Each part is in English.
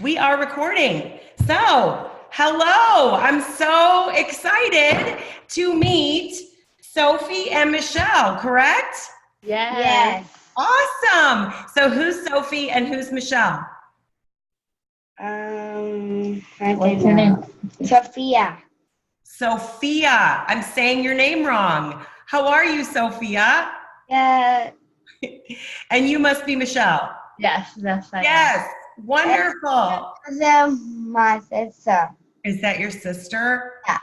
We are recording. So, hello. I'm so excited to meet Sophie and Michelle, correct? Yes. Yes. Awesome. So, who's Sophie and who's Michelle? I What's don't your name? know. Sophia. Sophia. I'm saying your name wrong. How are you, Sophia? Yeah. And you must be Michelle. Yes, I am. Yes. Wonderful. My sister. Is that your sister? Yeah.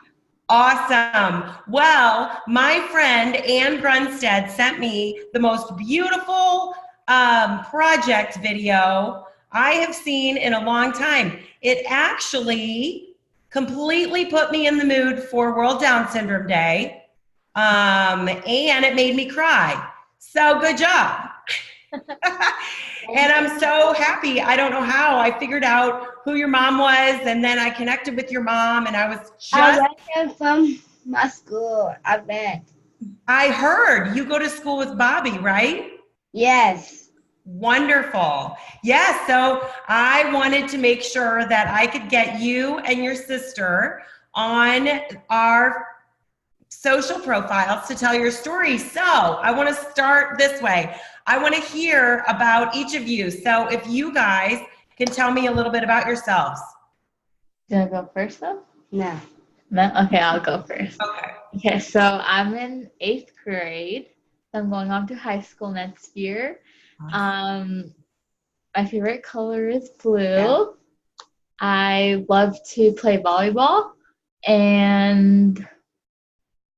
Awesome. Well, my friend Ann Grunstead sent me the most beautiful project video I have seen in a long time. It actually completely put me in the mood for World Down Syndrome Day, and it made me cry. So good job. And I'm so happy. I don't know how. I figured out who your mom was, and then I connected with your mom, and I was I just, went from my school. I went. I heard you go to school with Bobby, right? Yes. Wonderful. Yes, so I wanted to make sure that I could get you and your sister on our social profiles to tell your story. So I want to start this way. I want to hear about each of you. So if you guys can tell me a little bit about yourselves. Do you want to go first, though? No. No? Okay, I'll go first. Okay. Okay, so I'm in 8th grade. I'm going on to high school next year. My favorite color is blue. Yeah. I love to play volleyball, and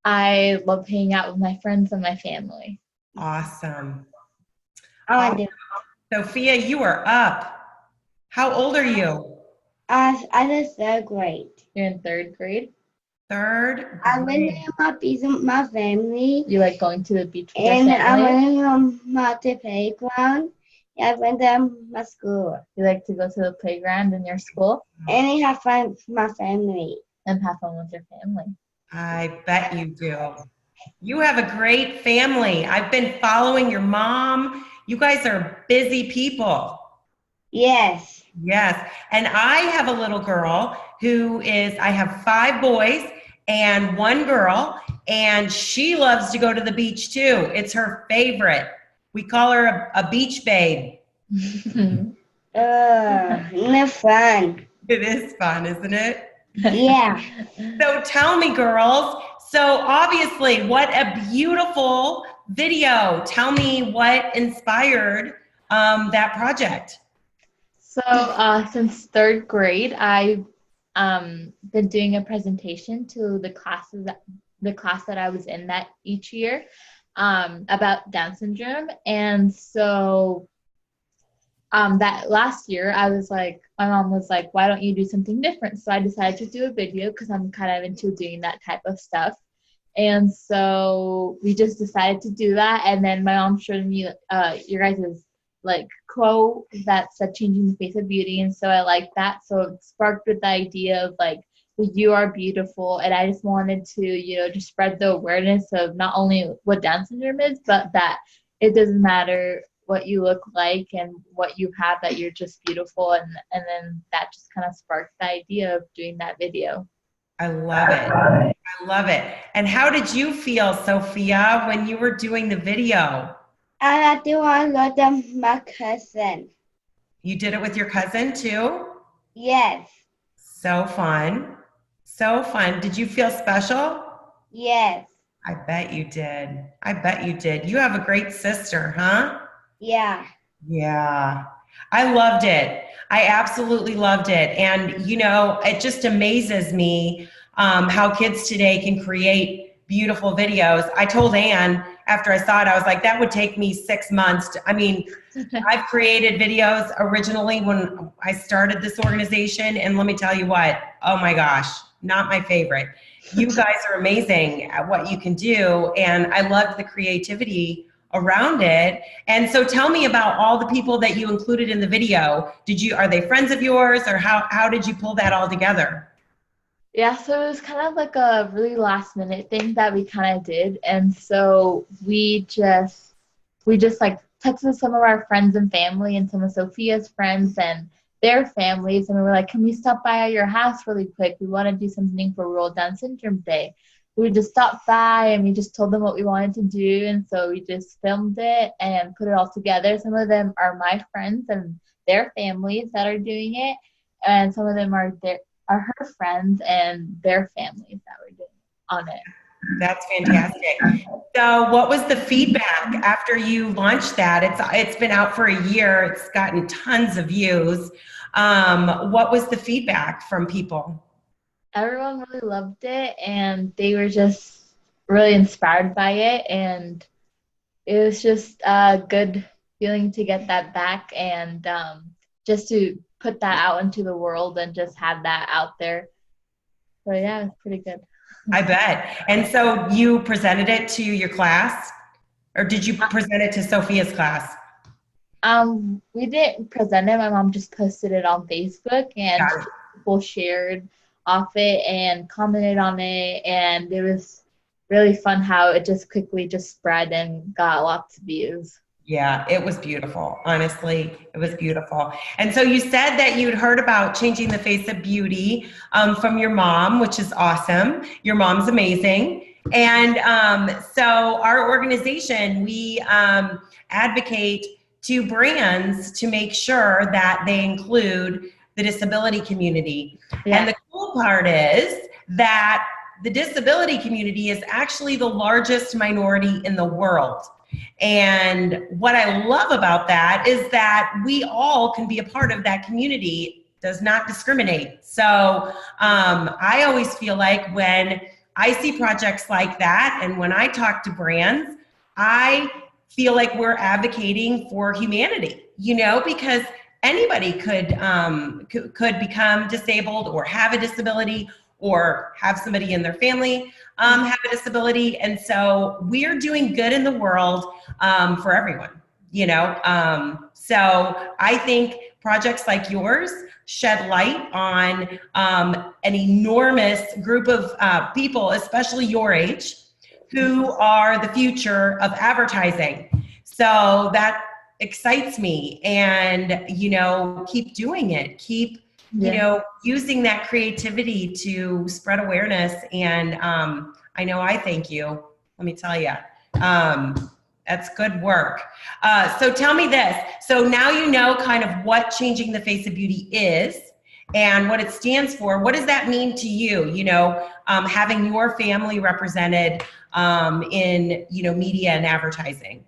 I love hanging out with my friends and my family. Awesome. I do. Sophia, you are up. How old are you? I was third grade. You're in 3rd grade. Third I went grade. to my beach with my family. You like going to the beach with And your I family? went to the playground. I went to my school. You like to go to the playground in your school And I have fun with my family. and have fun with your family. I bet you do. You have a great family. I've been following your mom. You guys are busy people. Yes. Yes. And I have a little girl I have 5 boys and 1 girl, and she loves to go to the beach too. It's her favorite. We call her a beach babe. No fun. It is fun, isn't it? Yeah. So tell me, girls. So obviously, what a beautiful video. Tell me what inspired that project. So since 3rd grade, I've been doing a presentation to the class that I was in that each year about Down syndrome. And so that last year, my mom was like, why don't you do something different? So I decided to do a video because I'm kind of into doing that type of stuff. And so we just decided to do that. And then my mom showed me your guys' like quote that said changing the face of beauty. And so I liked that. So it sparked with the idea of like, you are beautiful. And I just wanted to, just spread the awareness of not only what Down syndrome is, but that it doesn't matter what you look like and what you have, that you're just beautiful. And then that just kind of sparked the idea of doing that video. I love it. I love it. And how did you feel, Sophia, when you were doing the video? I do want to go to my cousin. You did it with your cousin too? Yes. So fun. So fun. Did you feel special? Yes. I bet you did. I bet you did. You have a great sister, huh? Yeah. Yeah. I loved it. I absolutely loved it. And, it just amazes me how kids today can create beautiful videos. I told Ann after I saw it, I was like, that would take me 6 months. I've created videos originally when I started this organization. And let me tell you what, oh my gosh, not my favorite. You guys are amazing at what you can do. And I loved the creativity around it. And so tell me about all the people that you included in the video. Are they friends of yours, or how did you pull that all together? Yeah, so it was kind of like a really last minute thing that we kind of did. And so we just like texted some of our friends and family and some of Sophia's friends, and their families, and we were like, can we stop by at your house really quick? We want to do something for World Down Syndrome Day. We just stopped by and we just told them what we wanted to do, and so we just filmed it and put it all together. Some of them are my friends and their families that are doing it, and some of them are her friends and their families that were doing it on it. That's fantastic. So what was the feedback after you launched that? It's been out for a year. It's gotten tons of views. What was the feedback from people? Everyone really loved it, and they were just really inspired by it, and it was just a good feeling to get that back, and just to put that out into the world and just have that out there. So yeah, it's pretty good. I bet. And so you presented it to your class, or did you present it to Sophia's class? We didn't present it. My mom just posted it on Facebook, and people shared off it and commented on it, and it was really fun how it just quickly just spread and got lots of views. Yeah, it was beautiful. Honestly, it was beautiful. And so you said that you'd heard about changing the face of beauty from your mom, which is awesome. Your mom's amazing. And so our organization, we advocate to brands to make sure that they include the disability community. Yeah. And the cool part is that the disability community is actually the largest minority in the world. And what I love about that is that we all can be a part of that community. It does not discriminate. So I always feel like when I see projects like that and when I talk to brands, I feel like we're advocating for humanity, you know, because anybody could become disabled or have a disability or have somebody in their family have a disability. And so we're doing good in the world for everyone, you know? So I think projects like yours shed light on an enormous group of people, especially your age, who are the future of advertising. So that excites me, and, you know, keep doing it. Keep, you know, using that creativity to spread awareness. And I know I thank you. Let me tell you, that's good work. So tell me this. So now you know kind of what Changing the Face of Beauty is and what it stands for. What does that mean to you? You know, having your family represented in, you know, media and advertising.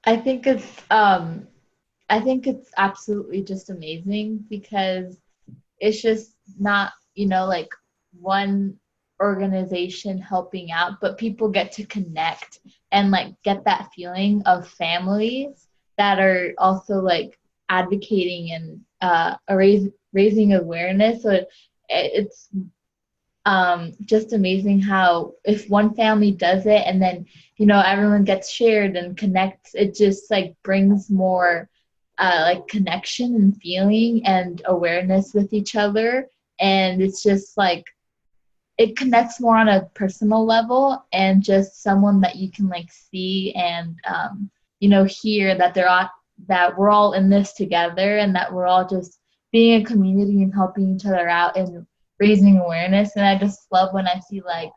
I think it's absolutely just amazing, because it's just not, you know, like one organization helping out, but people get to connect and like get that feeling of families that are also like advocating and raising awareness. So it's just amazing how if one family does it and then, you know, everyone gets shared and connects, it just like brings more like connection and feeling and awareness with each other. And it's just like, it connects more on a personal level, and just someone that you can like see and, you know, hear that that we're all in this together, and that we're all just being a community and helping each other out and raising awareness. And I just love when I see like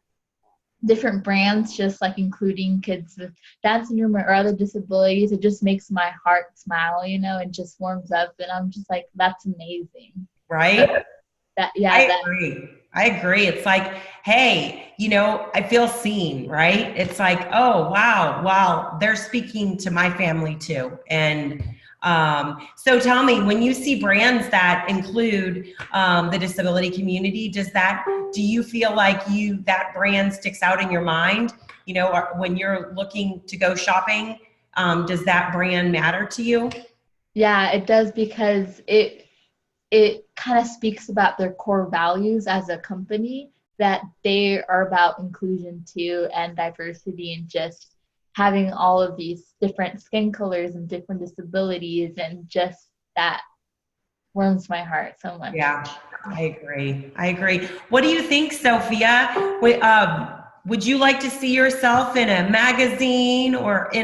different brands just like including kids with Down syndrome or other disabilities. It just makes my heart smile, you know, and just warms up, and I'm just like, that's amazing. Right? I agree. It's like, hey, you know, I feel seen, right? It's like, oh, wow, they're speaking to my family too. And so tell me, when you see brands that include the disability community, do you feel like that brand sticks out in your mind? You know, when you're looking to go shopping, does that brand matter to you? Yeah, it does, because it kind of speaks about their core values as a company, that they are about inclusion too, and diversity, and just having all of these different skin colors and different disabilities, and just that warms my heart so much. Yeah, I agree. What do you think, Sophia? Would you like to see yourself in a magazine or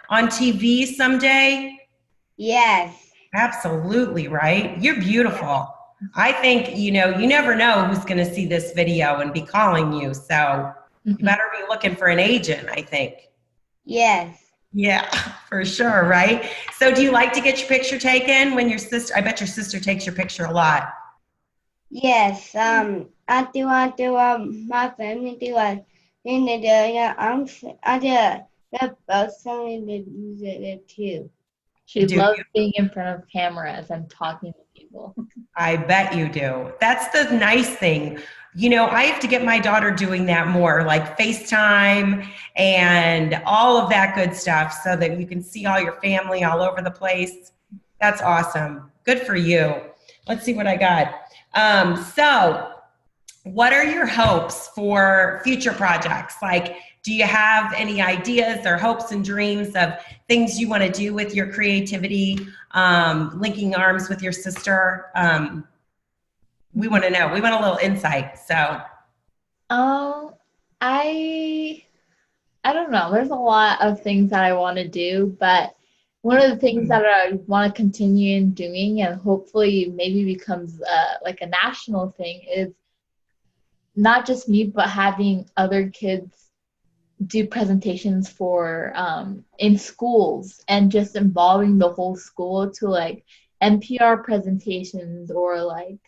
on TV someday? Yes. Absolutely, right? You're beautiful. I think, you know, you never know who's going to see this video and be calling you. So you Mhm. better be looking for an agent, I think. Yes. Yeah, for sure, right? So do you like to get your picture taken when your sister, I bet your sister takes your picture a lot. Yes. I do my family do in the other the person in the too. You She do. loves being in front of cameras and talking to people. I bet you do. That's the nice thing. You know, I have to get my daughter doing that more, like FaceTime and all of that good stuff so that you can see all your family all over the place. That's awesome. Good for you. Let's see what I got. So, what are your hopes for future projects? Like, do you have any ideas or hopes and dreams of things you want to do with your creativity, linking arms with your sister? We want to know. We want a little insight. So, Um, I I don't know. There's a lot of things that I want to do, but one of the things that I want to continue in doing and hopefully maybe becomes like a national thing is not just me, but having other kids do presentations for in schools and just involving the whole school to like NPR presentations or like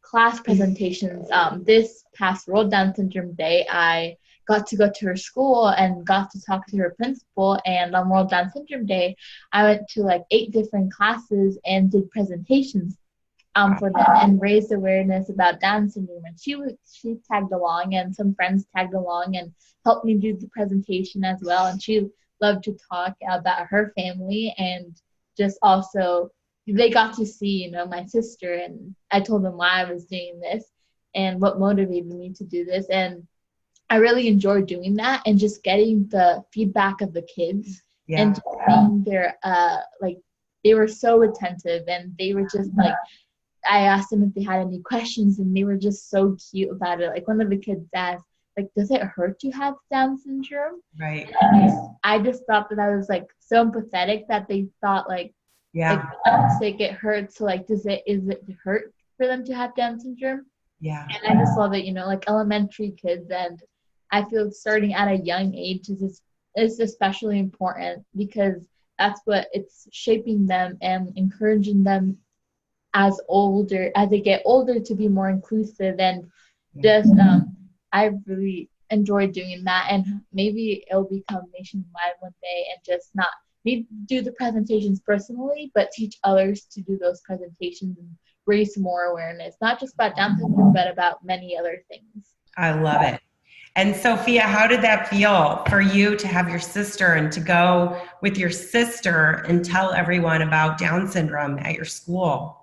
class presentations. This past World Down Syndrome Day, I got to go to her school and got to talk to her principal. And on World Down Syndrome Day, I went to like 8 different classes and did presentations for them and raised awareness about Down syndrome. And she tagged along, and some friends tagged along and helped me do the presentation as well. And she loved to talk about her family and just also they got to see, you know, my sister, and I told them why I was doing this and what motivated me to do this. And I really enjoyed doing that and just getting the feedback of the kids yeah. and just being there, like they were so attentive and they were just like I asked them if they had any questions and they were just so cute about it. Like one of the kids asked, like, does it hurt to have Down syndrome? Right. I just thought that I was like so empathetic that they thought like Yeah. I'm sick, it hurts. So like is it hurt for them to have Down syndrome? Yeah. And I just love it, you know, like elementary kids, and I feel starting at a young age is especially important because that's what it's shaping them and encouraging them as they get older to be more inclusive and just I really enjoy doing that, and maybe it'll become nationwide one day and just not me do the presentations personally but teach others to do those presentations and raise more awareness, not just about Down syndrome but about many other things. I love it. And Sophia, how did that feel for you to have your sister and to go with your sister and tell everyone about Down syndrome at your school?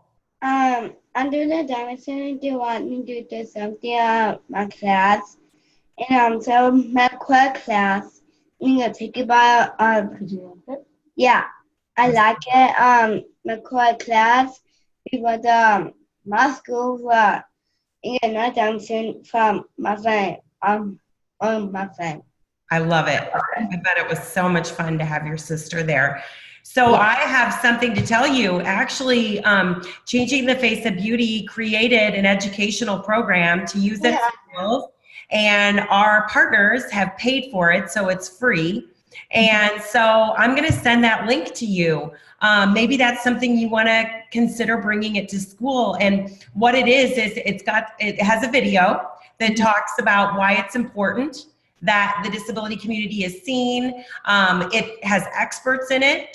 Under the dimension, do you want me to do something my class? And so my core class, you know, take about Could you like it? yeah, I like it. My core class because my school in another dimension from my friend my friend. I love it. I bet it was so much fun to have your sister there. So Yeah. I have something to tell you. Actually, Changing the Face of Beauty created an educational program to use at schools, and our partners have paid for it, so it's free. And so I'm going to send that link to you. Maybe that's something you want to consider bringing it to school. And what it is it has a video that talks about why it's important that the disability community is seen. It has experts in it,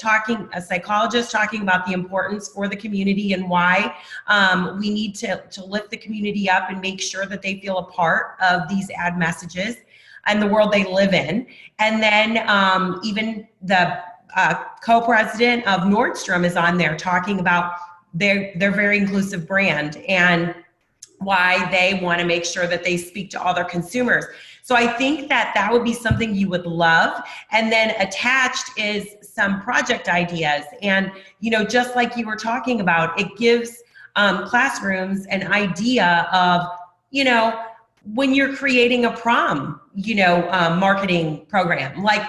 a psychologist talking about the importance for the community and why we need to lift the community up and make sure that they feel a part of these ad messages and the world they live in. And then even the co-president of Nordstrom is on there talking about their very inclusive brand and why they want to make sure that they speak to all their consumers. So I think that would be something you would love. And then attached is some project ideas. And, you know, just like you were talking about, it gives classrooms an idea of, you know, when you're creating a prom, you know, marketing program, like,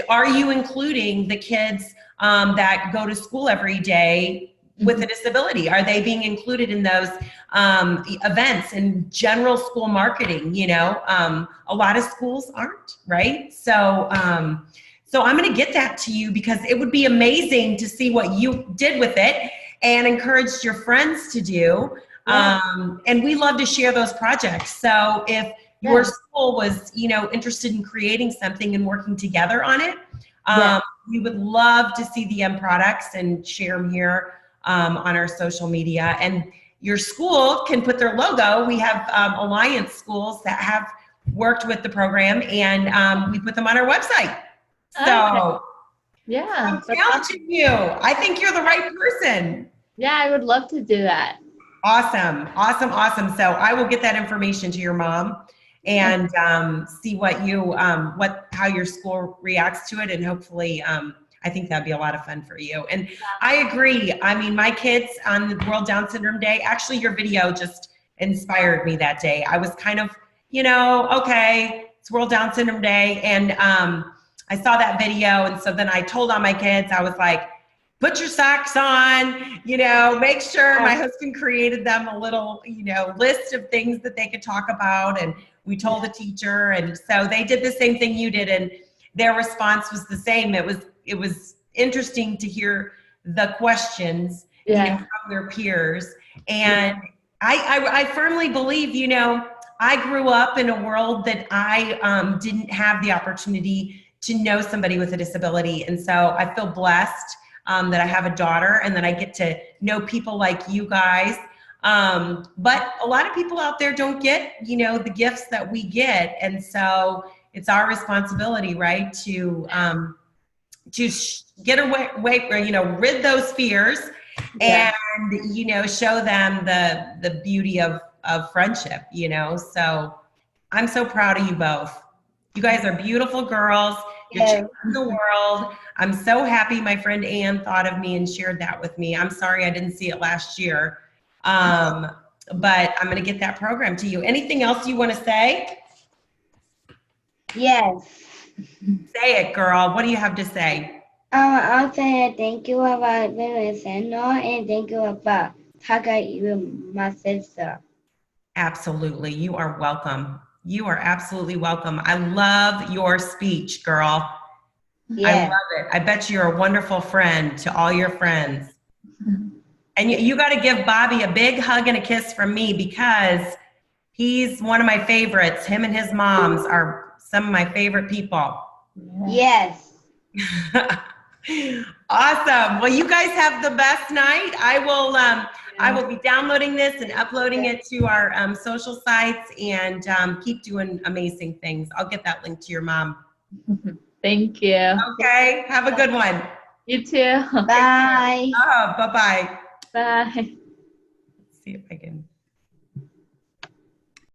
are you including the kids that go to school every day with a disability? Are they being included in those events and general school marketing? You know, a lot of schools aren't, right? So, so I'm going to get that to you because it would be amazing to see what you did with it and encouraged your friends to do. And we love to share those projects. So if your school was, you know, interested in creating something and working together on it, we would love to see the end products and share them here on our social media. And your school can put their logo. We have Alliance schools that have worked with the program, and we put them on our website. So I'm challenging you. I think you're the right person. Yeah, I would love to do that. Awesome, awesome, awesome. So I will get that information to your mom and see what you, how your school reacts to it, and hopefully, I think that'd be a lot of fun for you. And I agree. I mean, my kids on the World Down Syndrome Day, actually your video just inspired me that day. I was kind of, you know, okay, it's World Down Syndrome Day, and I saw that video, and so then I told all my kids, I was like, put your socks on, you know, make sure. My husband created them a little, you know, list of things that they could talk about, and we told the teacher, and so they did the same thing you did, and their response was the same. It was interesting to hear the questions, you know, from their peers, and I firmly believe, you know, I grew up in a world that I didn't have the opportunity to know somebody with a disability, and so I feel blessed that I have a daughter and that I get to know people like you guys. But a lot of people out there don't get, you know, the gifts that we get. And so it's our responsibility, right, to get away, you know, rid those fears and, you know, show them the beauty of friendship, you know. So I'm so proud of you both. You guys are beautiful girls. You're changing the world. I'm so happy my friend Ann thought of me and shared that with me. I'm sorry I didn't see it last year. But I'm going to get that program to you. Anything else you want to say? Yes. Say it, girl. What do you have to say? I'll say thank you about listening and thank you about talking with my sister. Absolutely. You are welcome. You are absolutely welcome. I love your speech, girl. Yeah. I love it. I bet you're a wonderful friend to all your friends. And you got to give Bobby a big hug and a kiss from me because he's one of my favorites. Him and his moms are some of my favorite people. Yes. Awesome. Well, you guys have the best night. I will be downloading this and uploading it to our social sites, and keep doing amazing things. I'll get that link to your mom. Thank you. Okay. Have a good one. You too. Bye. Bye-bye. Bye. Let's see if I can.